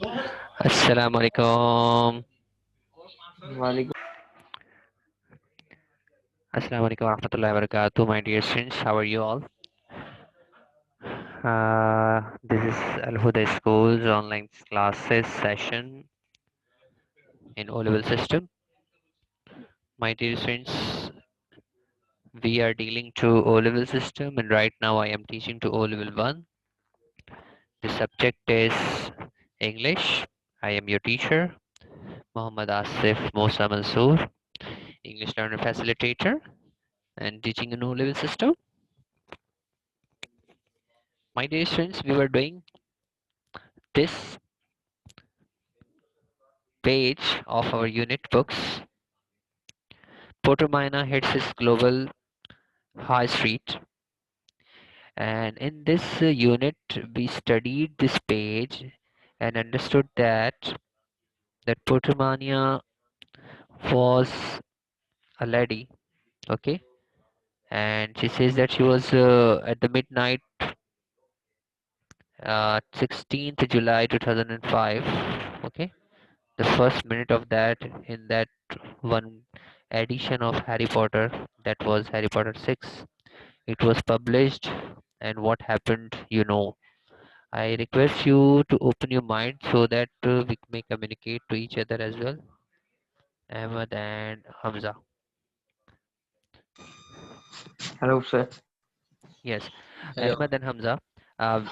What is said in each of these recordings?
Assalamu alaikum. Walaikum. Assalamu alaikum warahmatullahi wabarakatuh, my dear students. How are you all? This is Al Huda School's online classes session in O-level system. My dear students, we are dealing to O-level system, and right now I am teaching to O-level 1. The subject is English. I am your teacher, Muhammad Asif Musa Mansoor, English learner facilitator, and teaching in O-level system. My dear students, we were doing this page of our unit books. Pottermania hits its global high street, and in this unit, we studied this page and understood that Pottermania was a lady, okay, and she says that she was at the midnight, 16th July 2005, okay, the first minute of that in that one edition of Harry Potter, that was Harry Potter 6. It was published, and what happened, you know. I request you to open your mind so that we may communicate to each other as well. Ahmed and Hamza. Hello, sir. Yes, Hello. Ahmed and Hamza. Uh,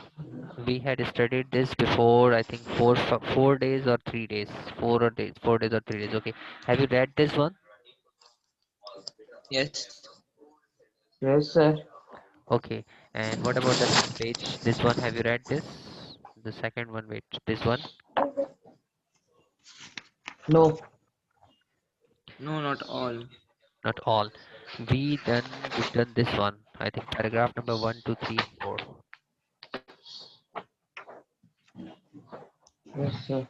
we had studied this before. I think 4 days or 3 days. 4 days or 3 days. Okay. Have you read this one? Yes. Yes, sir. Okay. And what about the next page? This one. Have you read this? The second one. Wait. This one. No. No, not all. Not all. We've done this one. I think paragraph number one, two, three, and four. Yes, sir.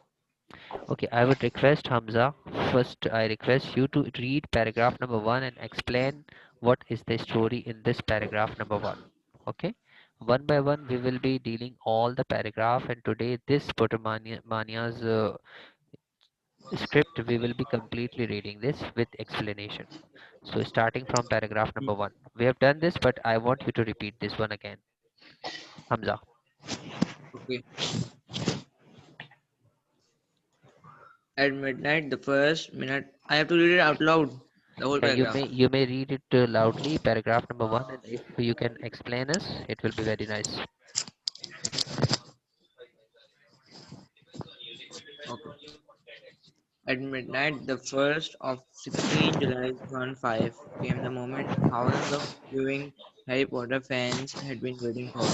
Okay, I would request Hamza. First, I request you to read paragraph number one and explain what is the story in this paragraph number one. Okay, one by one, we will be dealing all the paragraph, and today this Pottermania's script, we will be completely reading this with explanation. So, starting from paragraph number one, we have done this, but I want you to repeat this one again, Hamza. Okay. At midnight, the first minute, I have to read it out loud. The whole Yeah, paragraph. you may read it loudly, paragraph number one, and if you can explain us, it will be very nice. Okay. At midnight, the first of 16 July 2005, came the moment thousands of viewing Harry Potter fans had been waiting for.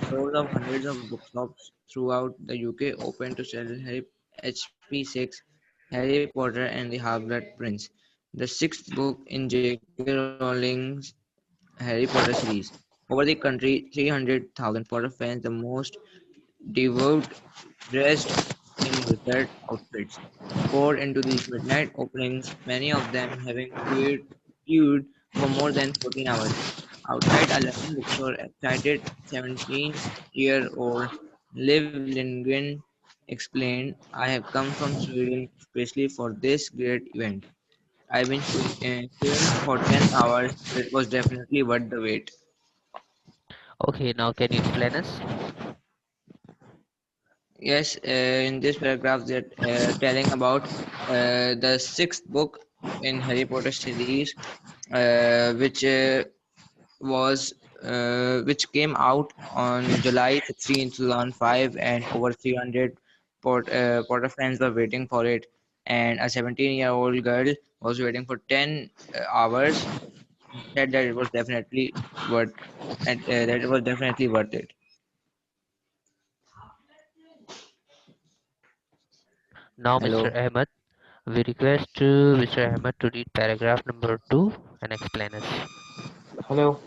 Doors of hundreds of bookshops throughout the UK opened to sell Harry HP6, Harry Potter and the Half-Blood Prince, the sixth book in J.K. Rowling's Harry Potter series. Over the country, 300,000 Potter fans, the most devout, dressed in wizard outfits, poured into these midnight openings, many of them having queued for more than 14 hours. Outside a London bookstore, excited 17-year-old Liv Lindgren explained, I have come from Sweden especially for this great event. I've been queuing for 10 hours, but it was definitely worth the wait. Okay, now can you explain us? Yes, in this paragraph they're telling about the sixth book in Harry Potter series, which was which came out on July 16, 2005, and over 300 Potter fans were waiting for it, and a 17-year-old girl was waiting for 10 hours. Said that it was definitely worth, and that it was definitely worth it. Now, Mr. Hello. Ahmed, we request Mr. Ahmed to read paragraph number two and explain us. Hello.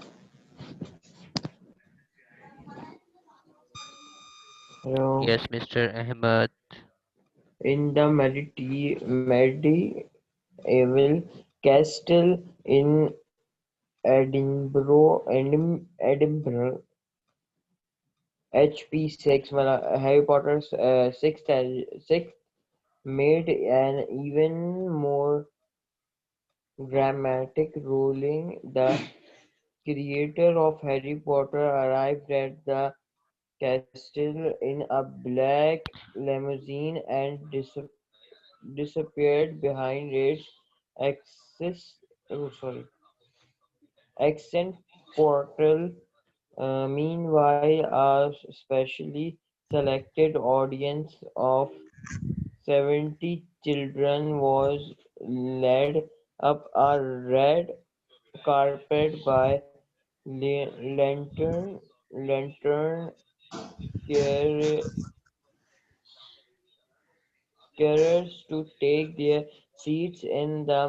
Hello. Yes, Mr. Ahmed. In the medieval castle in Edinburgh, HP6, Harry Potter's sixth made an even more dramatic ruling. The creator of Harry Potter arrived at the castle in a black limousine and disappeared behind its access, accent portal. Meanwhile, a specially selected audience of 70 children was led up a red carpet by lantern car- carriers to take their seats in the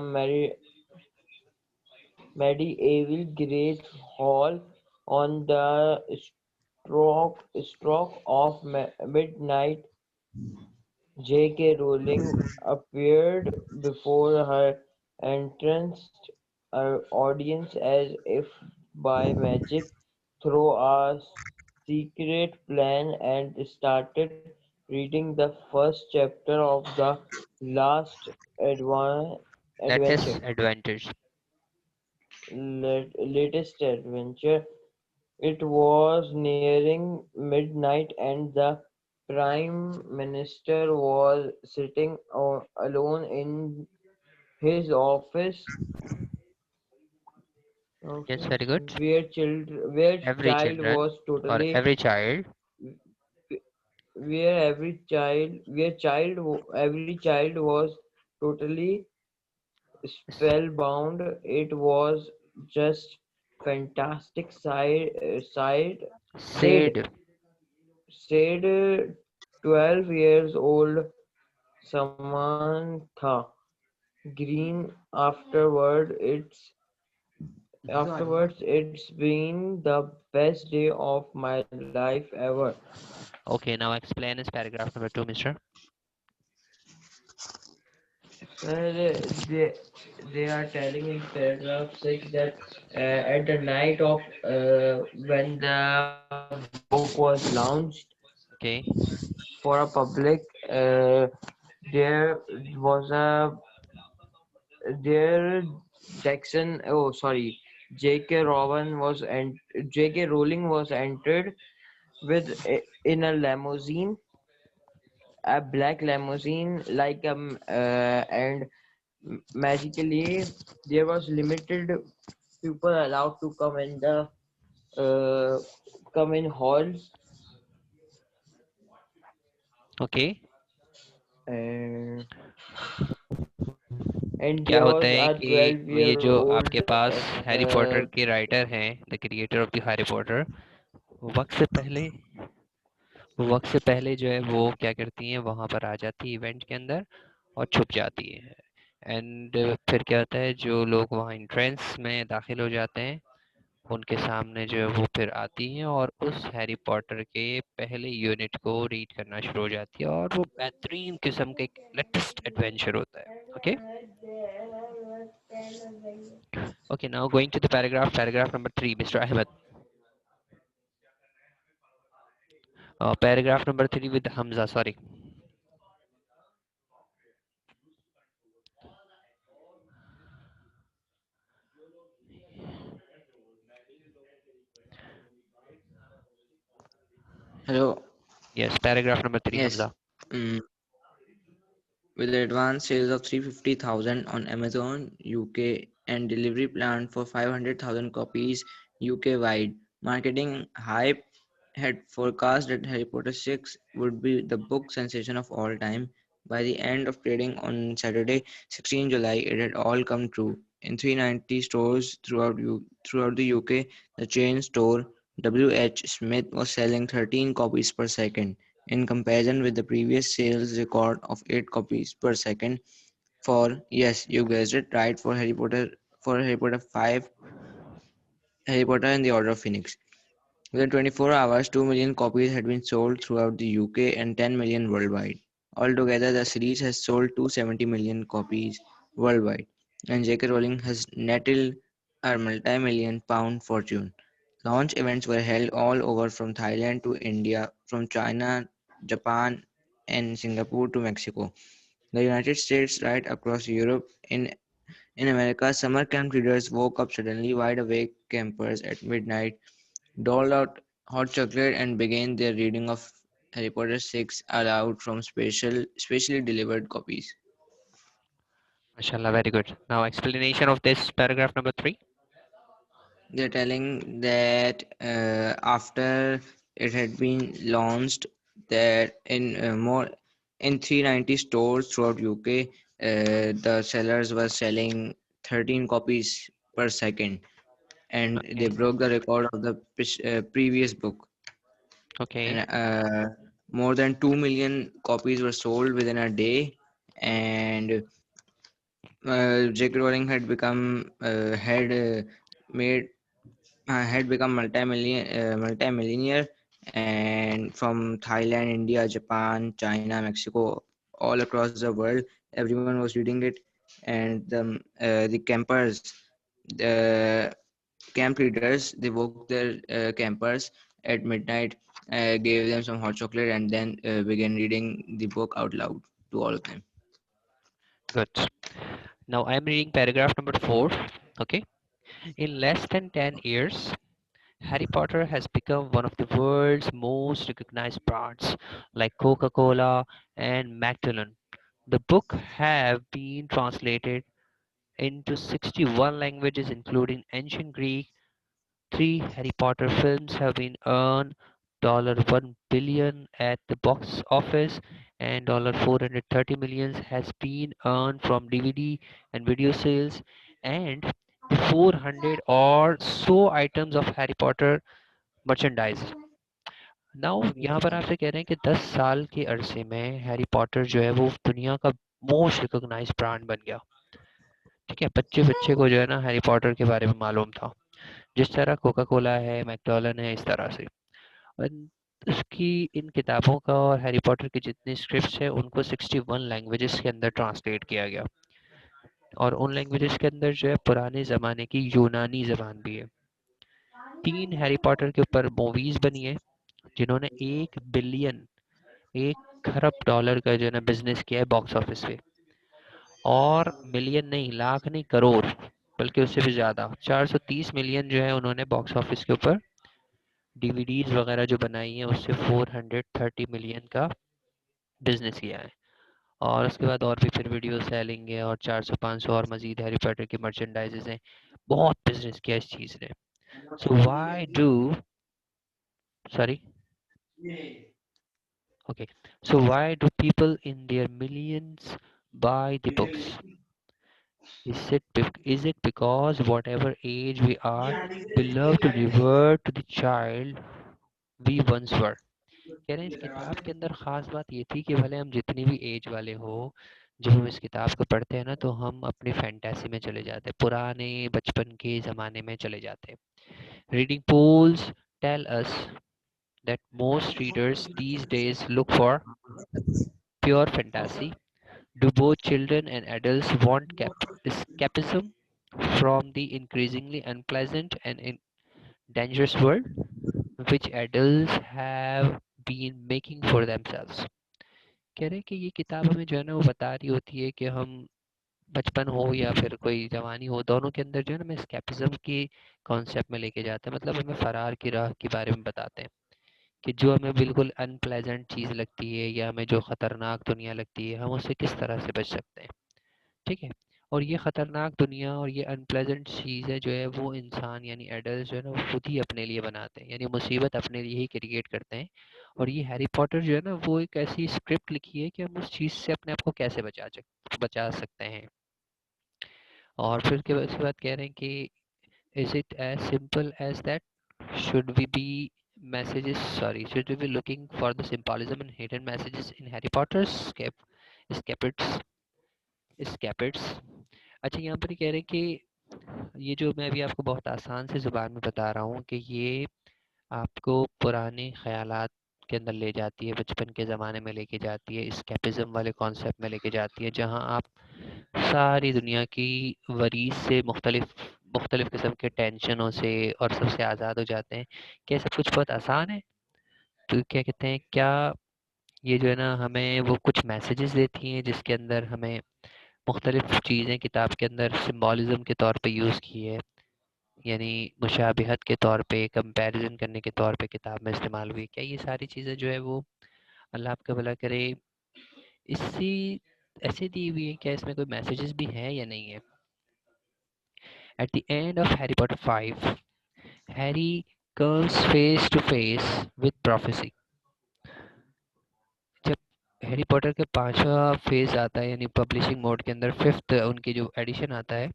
medieval Great Hall. On the stroke of midnight, J.K. Rowling appeared before her entranced audience as if by magic through a secret plan and started reading the first chapter of the last adventure, Latest advantage. latest adventure. It was nearing midnight, and the Prime Minister was sitting alone in his Yes, office very good. where Every child children was or totally every child. every child was totally spellbound. It was just fantastic. Said Said. said 12 years old Samantha Green. Afterwards, it's been the best day of my life ever. Okay, now explain is paragraph number two, mister. They are telling in paragraph 6 that at the night of when the book was launched Okay. for a public, there was a there Jackson. Oh, sorry, J.K. Rowling was entered in a limousine, a black limousine, and magically there was limited people allowed to uh, come in halls, Okay. and and क्या there होता was है a कि 12 ये year जो old आपके पास Harry Potter uh, के writer हैं, the creator of the Harry Potter, वक्त से पहले वक्त से पहले जो है वो क्या करती हैं, वहां पर आ जाती है इवेंट के अंदर और छुप जाती है। एंड फिर क्या होता है, जो लोग वहाँ एंट्रेंस में दाखिल हो जाते हैं उनके सामने जो है वो फिर आती हैं और उस हैरी पॉटर के पहले यूनिट को रीड करना शुरू हो जाती है और वो बेहतरीन किस्म का एक लेटेस्ट एडवेंचर होता है। Okay. Okay, now going to the paragraph number three, Mr. Ahmed. Paragraph number three with Hamza, sorry. Hello. Yes, paragraph number three, Yes. Hamza. Mm, with advanced sales of 350,000 on Amazon UK and delivery planned for 500,000 copies UK-wide, marketing hype had forecast that Harry Potter 6 would be the book sensation of all time. By the end of trading on Saturday, 16 July, it had all come true. In 390 stores throughout the UK, the chain store W.H. Smith was selling 13 copies per second, in comparison with the previous sales record of 8 copies per second for, yes, you guessed it right, for Harry Potter 5, Harry Potter and the Order of Phoenix. Within 24 hours, 2 million copies had been sold throughout the UK and 10 million worldwide. Altogether, the series has sold 270 million copies worldwide, and J.K. Rowling has netted a multi-million pound fortune. Launch events were held all over from Thailand to India, from China, Japan, and Singapore to Mexico. The United States, right across Europe, in America, summer camp leaders woke up suddenly wide awake campers at midnight, doled out hot chocolate, and began their reading of Harry Potter 6 aloud from specially delivered copies. Mashallah, very good. Now, explanation of this paragraph number 3. They're telling that after it had been launched, that in 390 stores throughout UK, the sellers were selling 13 copies per second, and they Okay, broke the record of the previous book. And okay, more than 2 million copies were sold within a day, and J.K. Rowling made had become multi-millionaire, and from Thailand, India, Japan, China, Mexico, all across the world, everyone was reading it, and the campers, the camp leaders, they woke their campers at midnight, gave them some hot chocolate, and then began reading the book out loud to all of them. good. Now, I'm reading paragraph number 4. Okay, in less than 10 years, Harry Potter has become one of the world's most recognized brands, like Coca-Cola and McDonald's. The book have been translated into 61 languages, including ancient Greek. Three Harry Potter films have been earned $1 billion at the box office, and $430 million has been earned from DVD and video sales, and the 400 or so items of Harry Potter merchandise. Now यहाँ पर आपसे कह रहे हैं कि 10 साल के अरसे में हैरी पॉटर जो है वो दुनिया का मोस्ट रिकॉग्नाइज्ड ब्रांड बन गया। ठीक है, बच्चे बच्चे को जो है ना हैरी पॉटर के बारे में मालूम था, जिस तरह कोका कोला है, मैकडॉलन है, इस तरह से। और उसकी इन किताबों का और हैरी पॉटर की जितनी स्क्रिप्ट्स है उनको 61 लैंग्वेजेस के अंदर ट्रांसलेट किया गया, और उन लैंग्वेजेस के अंदर जो है पुराने ज़माने की यूनानी ज़बान भी है। 3 हैरी पॉटर के ऊपर मूवीज़ बनी है, जिन्होंने 1 बिलियन, 1 खरब डॉलर का जो है ना बिजनेस किया है बॉक्स ऑफिस पे। और मिलियन नहीं, लाख नहीं, करोड़, बल्कि उससे भी ज़्यादा 430 मिलियन जो है उन्होंने बॉक्स ऑफिस के ऊपर डीवीडीज वगैरह जो बनाई हैं उससे 430 मिलियन का बिजनेस किया है। और उसके बाद और भी फिर वीडियो सेलिंग है, और 400-500 और मजीद हैरी पॉटर की मर्चेंडाइजेस हैं। बहुत बिजनेस किया इस चीज़ ने। So why do sorry okay so why do people in their millions buy the books? Is it because whatever age we are, we love to revert to the child we once were? कह रहे हैं इस किताब के अंदर ख़ास बात ये थी कि भले हम जितनी भी एज वाले हो, जब हम इस किताब को पढ़ते हैं ना तो हम अपनी फैंटेसी में चले जाते हैं, पुराने बचपन के ज़माने में चले जाते हैं। Reading polls tell us that most readers these days look for pure fantasy. Do both children and adults want escapism from the increasingly unpleasant and dangerous world which adults have been making for themselves? कह रहे हैं कि ये किताब हमें जो है ना वो बता रही होती है कि हम बचपन हो या फिर कोई जवानी हो, दोनों के अंदर जो है ना हमें escapism की कॉन्सेप्ट में लेके जाते हैं, मतलब हमें फरार की राह के बारे में बताते हैं कि जो हमें बिल्कुल अनप्लेजेंट चीज़ लगती है या हमें जो ख़तरनाक दुनिया लगती है हम उससे किस तरह से बच सकते हैं। ठीक है, और ये ख़तरनाक दुनिया और ये अनप्लेजेंट चीज़ें जो है वो इंसान यानी एडल्ट जो है ना वो खुद ही अपने लिए बनाते हैं, यानी मुसीबत अपने लिए ही क्रिएट करते हैं। और ये हैरी पॉटर जो है ना वो एक ऐसी स्क्रिप्ट लिखी है कि हम उस चीज़ से अपने आप को कैसे बचा सकते हैं। और फिर उसके बाद कह रहे हैं कि is it as simple as that, should we be should we be looking for the symbolism and hidden messages in Harry Potter's escapades escapades अच्छा, यहाँ पर ये कह रहे हैं कि ये जो मैं अभी आपको बहुत आसान से ज़ुबान में बता रहा हूँ कि ये आपको पुराने ख़यालात के अंदर ले जाती है, बचपन के ज़माने में लेके जाती है, एस्केपिज़्म वाले कॉन्सेप्ट में लेके जाती है, जहाँ आप सारी दुनिया की वरीज से मुख्तलिफ मुख्तलिफ़ किस्म के टेंशनों से और सबसे आज़ाद हो जाते हैं। क्या सब कुछ बहुत आसान है? तो क्या कहते हैं, क्या ये जो है ना हमें वो कुछ मैसेजेस देती हैं जिसके अंदर हमें मुख्तलिफ़ चीज़ें किताब के अंदर सिम्बोलिज़्म के तौर पे यूज़ की है, यानी मुशाबिहत के तौर पे, कंपैरिज़न करने के तौर पे किताब में इस्तेमाल हुई। क्या ये सारी चीज़ें जो है वो, अल्लाह आपका भला करे, इसी ऐसे दी हुई है? क्या इसमें कोई मैसेजेस भी हैं या नहीं है? At the end of Harry Potter 5, Harry comes face to face with prophecy। जब हैरी पॉटर के पांचवा फेज आता है, यानी पब्लिशिंग मोड के अंदर फिफ्थ उनकी जो एडिशन आता है,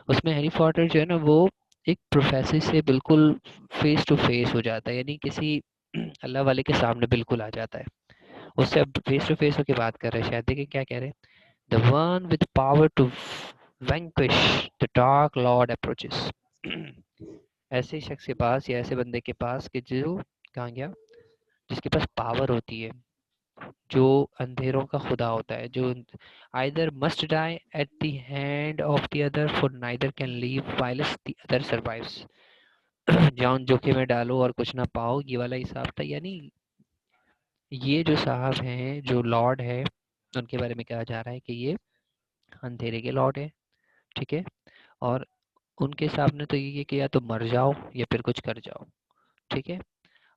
उसमें हैरी पॉटर जो है ना वो एक प्रोफेसर से बिल्कुल फेस टू फेस हो जाता है, यानी किसी अल्लाह वाले के सामने बिल्कुल आ जाता है। उससे अब फेस टू फेस होकर बात कर रहे हैं। शायद देखिए क्या कह रहे हैं, the one with power to vanquish the dark lord approaches. ऐसे शख्स के पास, या ऐसे बंदे के पास कि जो, कहाँ गया, जिसके पास पावर होती है, जो अंधेरों का खुदा होता है, जो either must die at the hand of the other for neither can live while the other survives. जान जोखिम में डालो और कुछ ना पाओ, ये वाला हिसाब था। यानी ये जो साहब हैं, जो लॉर्ड है, उनके बारे में कहा जा रहा है कि ये अंधेरे के लॉर्ड है, ठीक है। और उनके सामने तो ये कि या तो मर जाओ या फिर कुछ कर जाओ, ठीक है।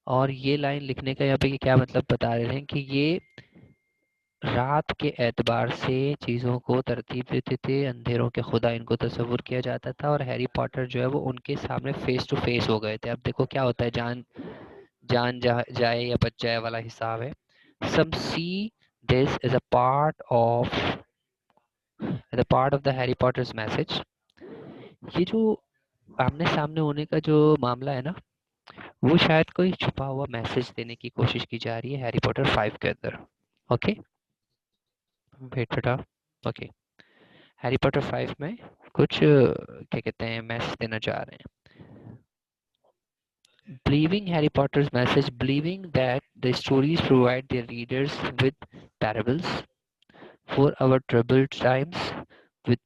और ये लाइन लिखने का यहाँ पे क्या मतलब बता रहे हैं कि ये रात के एतबार से चीज़ों को तरतीब देते थे, अंधेरों के खुदा इनको तस्वुर किया जाता था, और हैरी पॉटर जो है वो उनके सामने फेस टू फेस हो गए थे। अब देखो क्या होता है, जान जान जाए या बच जाए वाला हिसाब है। Some see this is a part of the Harry Potter's message. ये जो आमने सामने होने का जो मामला है ना, वो शायद कोई छुपा हुआ मैसेज देने की कोशिश की जा रही है हैरी पॉटर 5 के अंदर। ओके, वेट बेटा। ओके, हैरी पॉटर 5 में कुछ क्या कहते हैं मैसेज देना चाह रहे हैं। Believing Harry Potter's message, believing that the stories provide their readers with parables for our troubled times, with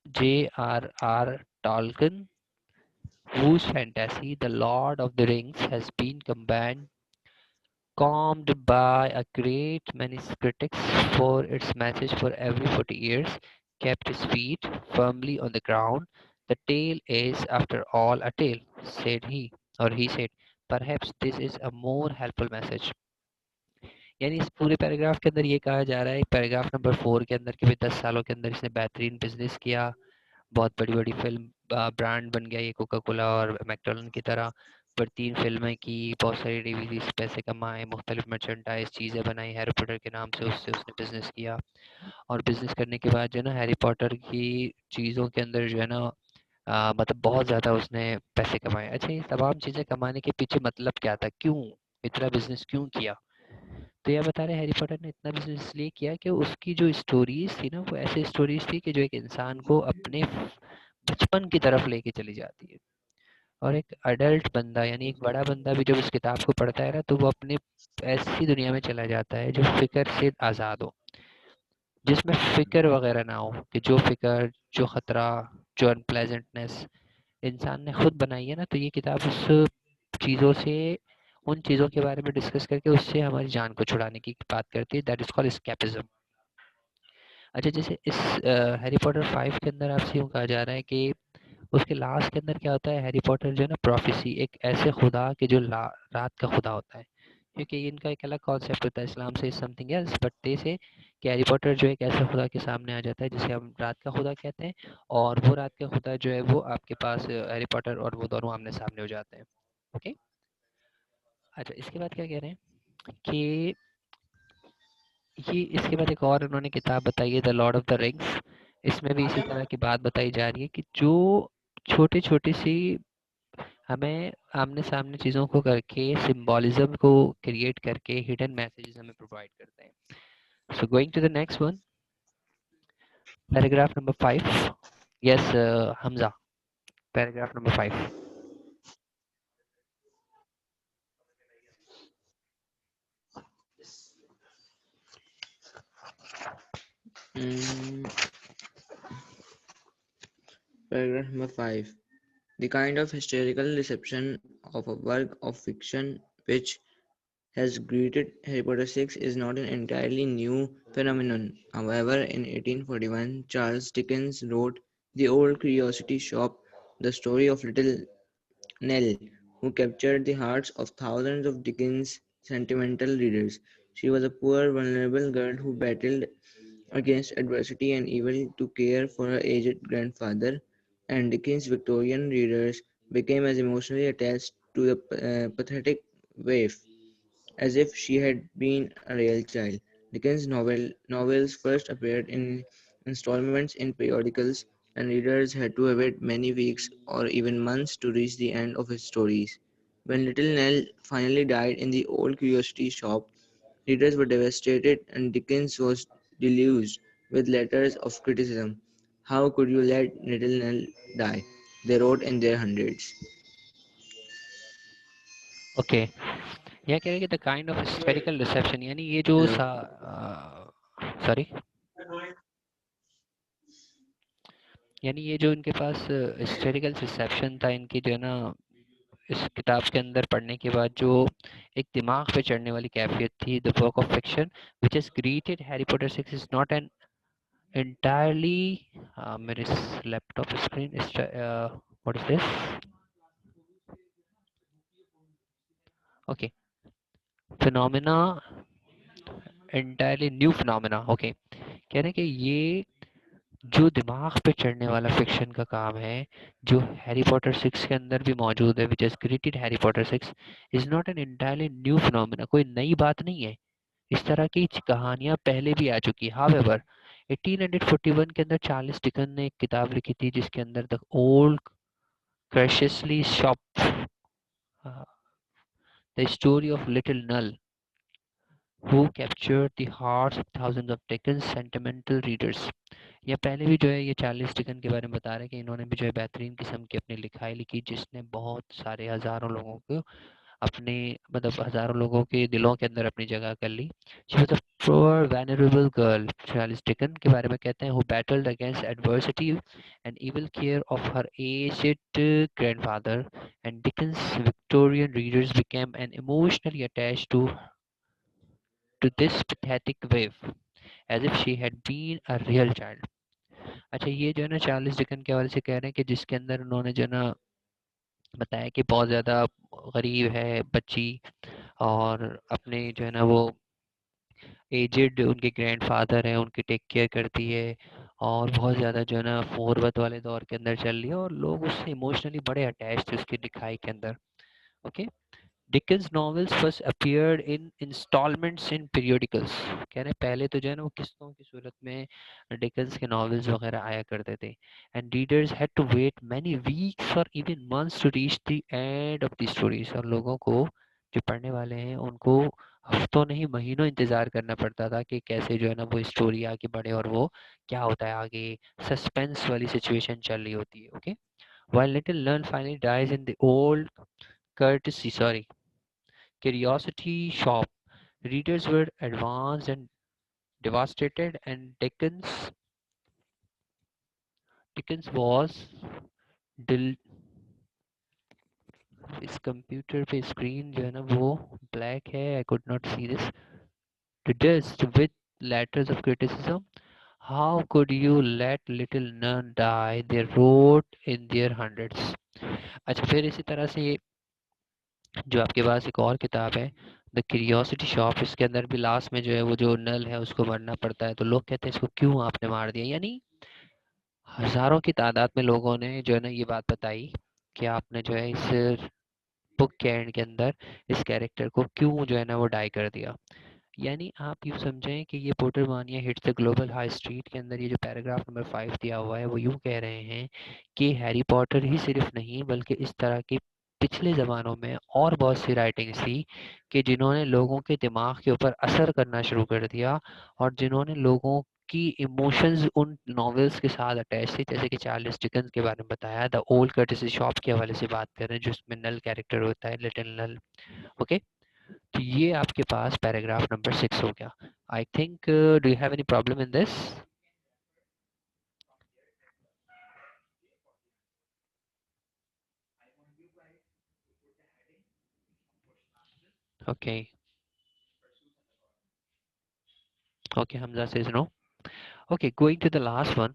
J.R.R. Tolkien, whose fantasy, The Lord of the Rings, has been calmed by a great many critics for its message for every 40 years, kept his feet firmly on the ground. The tale is, after all, a tale, said he, or he said. Perhaps this is a more helpful message. यानी इस पूरे paragraph के अंदर ये कहा जा रहा है, पैराग्राफ नंबर 4 के अंदर कि भाई 10 सालों के अंदर इसने बेहतरीन बिजनेस किया, बहुत बड़ी बड़ी फिल्म ब्रांड बन गया ये कोका कोला और मैकडोनल्ड की तरह, पर 3 फिल्में की, बहुत सारी डीवीडीज पैसे कमाए, मुख्तलिफ मर्चेंडाइज चीज़ें बनाई हैरी पॉटर के नाम से, उससे उसने बिजनेस किया। और बिजनेस करने के बाद जो है ना हैरी पॉटर की चीज़ों के अंदर जो है ना मतलब बहुत ज़्यादा उसने पैसे कमाए। अच्छा, ये तमाम चीज़ें कमाने के पीछे मतलब क्या था, क्यों इतना बिजनेस क्यों किया? तो यह बता रहे हैरी पॉटर ने इतना बिजनेस इसलिए किया कि उसकी जो स्टोरीज थी ना वो ऐसी स्टोरीज थी कि जो एक इंसान को अपने बचपन की तरफ लेके चली जाती है। और एक अडल्ट बंदा, यानी एक बड़ा बंदा भी जब उस किताब को पढ़ता है ना, तो वो अपने ऐसी दुनिया में चला जाता है जो फिक्र से आज़ाद हो, जिसमें फिक्र वगैरह ना हो, कि जो फिक्र, जो खतरा, जो अनप्लेजेंटनेस इंसान ने खुद बनाई है ना, तो ये किताब उस चीज़ों से, उन चीज़ों के बारे में डिस्कस करके उससे हमारी जान को छुड़ाने की बात करती है। That is called escapism. अच्छा, जैसे इस हैरी पॉटर 5 के अंदर आपसे यूँ कहा जा रहा है कि उसके लास्ट के अंदर क्या होता है, हैरी पॉटर जो है ना प्रोफेसी, एक ऐसे खुदा के जो रात का खुदा होता है, क्योंकि इनका एक अलग कॉन्सेप्ट होता है, इस्लाम से समथिंग एल्स, बट दे से कि हैरी पॉटर जो एक ऐसे खुदा के सामने आ जाता है जिसे हम रात का खुदा कहते हैं, और वो रात का खुदा जो है वो आपके पास हैरी पॉटर और वो दोनों आमने सामने हो जाते हैं। ओके। अच्छा, इसके बाद क्या कह रहे हैं कि ये इसके बाद एक और उन्होंने किताब बताई है, the Lord of the rings. इसमें भी इसी तरह की बात बताई जा रही है कि जो छोटी छोटी सी हमें आमने सामने चीज़ों को करके सिंबॉलिज्म को क्रिएट करके हिडन मैसेजेस हमें प्रोवाइड करते हैं। So going to the next one, paragraph number 5। Yes Hamza, paragraph number 5। Mm, Paragraph number 5. The kind of hysterical reception of a work of fiction which has greeted Harry Potter 6 is not an entirely new phenomenon. However, in 1841, Charles Dickens wrote The Old Curiosity Shop, the story of little Nell, who captured the hearts of thousands of Dickens' sentimental readers. She was a poor, vulnerable girl who battled against adversity and evil to care for her aged grandfather, and Dickens' Victorian readers became as emotionally attached to the pathetic waif as if she had been a real child. Dickens' novels first appeared in installments in periodicals, and readers had to wait many weeks or even months to reach the end of his stories. When Little Nell finally died in the old curiosity shop, readers were devastated, and Dickens was deluged with letters of criticism. How could you let Little Nell die? They wrote in their hundreds. Okay, यह कह रहे हैं कि the kind of hysterical reception, यानी ये जो Hello. Sorry, यानी ये जो इनके पास हिस्टेरिकल रिसेप्शन था इनकी, जो है ना, इस किताब के अंदर पढ़ने के बाद जो एक दिमाग पे चढ़ने वाली कैफियत थी, the work of fiction which is created Harry Potter 6 is not an entirely मेरे लैपटॉप स्क्रीन इस what is this, okay, phenomena, entirely new phenomena. Okay, कह रहे हैं कि ये जो दिमाग पे चढ़ने वाला फिक्शन का काम है, जो हैरी पॉटर 6 के अंदर भी मौजूद है, which is created Harry Potter 6 is not an entirely new phenomena, कोई नई बात नहीं है। इस तरह की कहानियां पहले भी आ चुकी है। हाउएवर 1841 के अंदर चार्ल्स डिकन ने एक किताब लिखी थी जिसके अंदर the old Cautiously shop, uh, the story of little Null, who captured the hearts of thousands of Dickens sentimental readers। या पहले भी जो है ये चार्ल्स डिकन के बारे में बता रहे हैं कि इन्होंने भी जो है बेहतरीन किस्म की अपनी लिखाई लिखी, जिसने बहुत सारे हजारों लोगों को अपने, मतलब हजारों लोगों के दिलों के अंदर अपनी जगह कर ली। She was a poor vulnerable girl, Charles Dicken के बारे में कहते हैं, who battled against adversity and evil care of her aged grandfather, and Dickens' Victorian readers became an emotionally attached to this pathetic waif as if she had been a real child। अच्छा, ये जो है ना Charles Dicken के हवाले से कह रहे हैं कि जिसके अंदर उन्होंने जो है ना बताया कि बहुत ज़्यादा गरीब है बच्ची, और अपने जो है ना वो एजेड उनके ग्रैंडफादर हैं, उनकी टेक केयर करती है, और बहुत ज़्यादा जो है ना फ़ोरवत वाले दौर के अंदर चल रही है, और लोग उससे इमोशनली बड़े अटैच थे उसकी लिखाई के अंदर। Okay, Dickens novels first appeared in instalments in periodicals. कह रहे हैं पहले तो जो है ना वो किस्तों की सूरत में डिकेंस के नॉवेल्स वगैरह आया करते थे, and readers had to wait many weeks और even months to reach the end of the stories. और लोगों को, जो पढ़ने वाले हैं, उनको हफ्तों नहीं महीनों इंतजार करना पड़ता था कि कैसे जो है ना वो स्टोरी आगे बढ़े और वो क्या होता है आगे, सस्पेंस वाली सिचुएशन चल रही होती है। Okay, while little Lern finally dies in the old courtesy, sorry, Curiosity Shop, readers were advanced and devastated, and Dickens was dil, इस कंप्यूटर पे स्क्रीन जो है ना वो ब्लैक है, I could not see this, to dust with letters of criticism. How could you let little nun die? They wrote in their hundreds। अच्छा, फिर इसी तरह से जो आपके पास एक और किताब है, द क्यूरियोसिटी शॉप, इसके अंदर भी लास्ट में जो है वो जो नल है उसको मरना पड़ता है, तो लोग कहते हैं इसको क्यों आपने मार दिया, यानी हजारों की तादाद में लोगों ने जो है ना ये बात बताई कि आपने जो है इस बुक के एंड के अंदर इस कैरेक्टर को क्यों जो है ना वो डाई कर दिया। यानी आप यूँ समझें कि ये पोटर मानिया hits the global high street के अंदर ये जो पैराग्राफ नंबर 5 दिया हुआ है वो यूँ कह रहे हैं कि हैरी पॉटर ही सिर्फ नहीं बल्कि इस तरह की पिछले ज़मानों में और बहुत सी राइटिंग्स थी कि जिन्होंने लोगों के दिमाग के ऊपर असर करना शुरू कर दिया, और जिन्होंने लोगों की इमोशंस उन नॉवेल्स के साथ अटैच थी, जैसे कि चार्ल्स डिकन्स के बारे में बताया, द ओल्ड कर्टिस शॉप के हवाले से बात कर रहे हैं जिसमें नल कैरेक्टर होता है, लिटिल नल। ओके, तो ये आपके पास पैराग्राफ नंबर 6 हो गया। I think, do you have any problem in this? Okay. Okay, Hamza says no. Okay, going to the last one.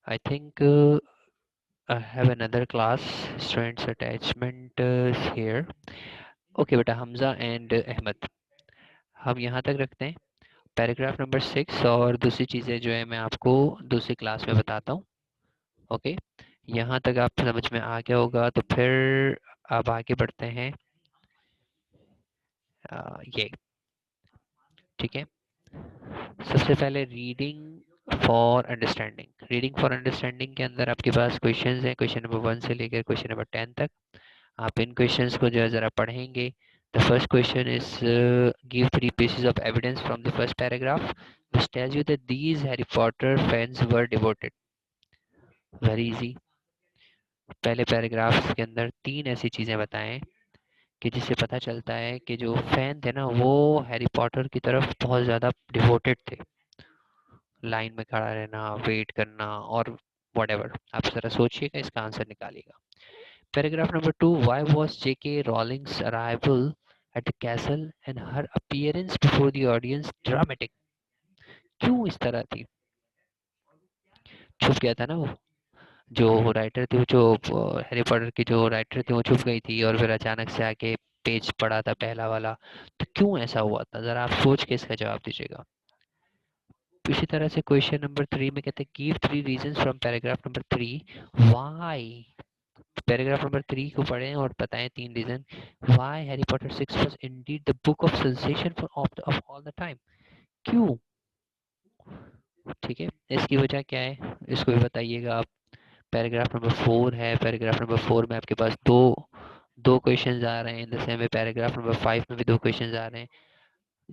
I think I have another class. Students attachment is here. Okay बेटा Hamza and Ahmad हम यहाँ तक रखते हैं paragraph number 6 और दूसरी चीज़ें जो है मैं आपको दूसरी क्लास में बताता हूँ ओके यहाँ तक आप समझ में आ गया होगा तो फिर अब आगे बढ़ते हैं ये ठीक है सबसे पहले रीडिंग फॉर अंडरस्टैंडिंग के अंदर आपके पास क्वेश्चंस हैं क्वेश्चन नंबर 1 से लेकर क्वेश्चन नंबर 10 तक आप इन क्वेश्चंस को जो है ज़रा पढ़ेंगे the first question is give three pieces of evidence from the first paragraph which tells you that these Harry Potter fans were devoted very easy पहले पैराग्राफ के अंदर तीन ऐसी चीज़ें बताएं कि जिससे पता चलता है कि जो फैन थे ना वो हैरी पॉटर की तरफ बहुत ज़्यादा डिवोटेड थे लाइन में खड़ा रहना वेट करना और whatever आप ज़रा सोचिएगा इसका answer निकालिएगा Paragraph number 2. Why was J.K. Rowling's arrival at the castle and her appearance before the audience dramatic? क्यों इस तरह थी छुप गया था ना वो जो राइटर थी जो हैरी पॉटर की जो राइटर थी वो छुप गई थी और फिर अचानक से आके पेज पड़ा था पहला वाला तो क्यों ऐसा हुआ था जरा आप सोच के इसका जवाब दीजिएगा इसी तरह से क्वेश्चन नंबर 3 में कहते हैं give three reasons from paragraph number 3 why paragraph number 3 को पढ़ें और बताएं तीन reason why Harry Potter 6 was indeed the book of sensation for of all the time क्यों ठीक है इसकी वजह क्या है इसको भी बताइएगा आप पैराग्राफ नंबर 4 है पैराग्राफ नंबर 4 में आपके पास दो दो क्वेश्चंस आ रहे हैं इन द सेम में पैराग्राफ नंबर 5 में भी दो क्वेश्चंस आ रहे हैं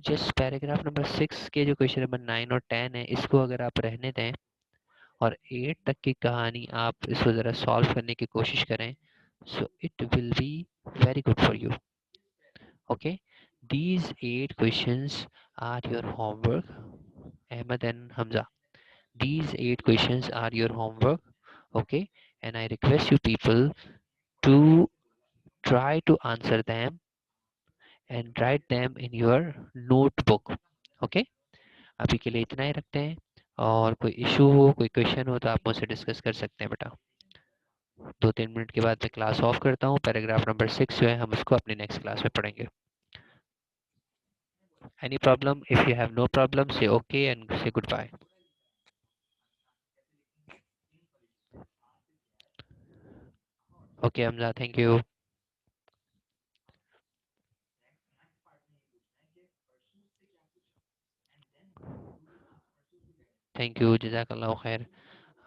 जिस पैराग्राफ नंबर 6 के जो क्वेश्चन नंबर 9 और 10 है इसको अगर आप रहने दें और 8 तक की कहानी आप इसको ज़रा सॉल्व करने की कोशिश करें so it will be very good for you okay these 8 questions are your homework Ahmed and Hamza these 8 questions are your homework okay and I request you people to try to answer them and write them in your notebook okay अभी के लिए इतना ही रखते हैं और कोई issue हो कोई क्वेश्चन हो तो आप मुझसे डिस्कस कर सकते हैं बेटा 2-3 मिनट के बाद मैं क्लास ऑफ करता हूँ पैराग्राफ नंबर 6 जो है हम उसको अपनी नेक्स्ट क्लास में पढ़ेंगे any problem if you have no problem say okay and say goodbye okay Hamza thank you jazakallah khair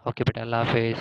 okay beta Allah hafiz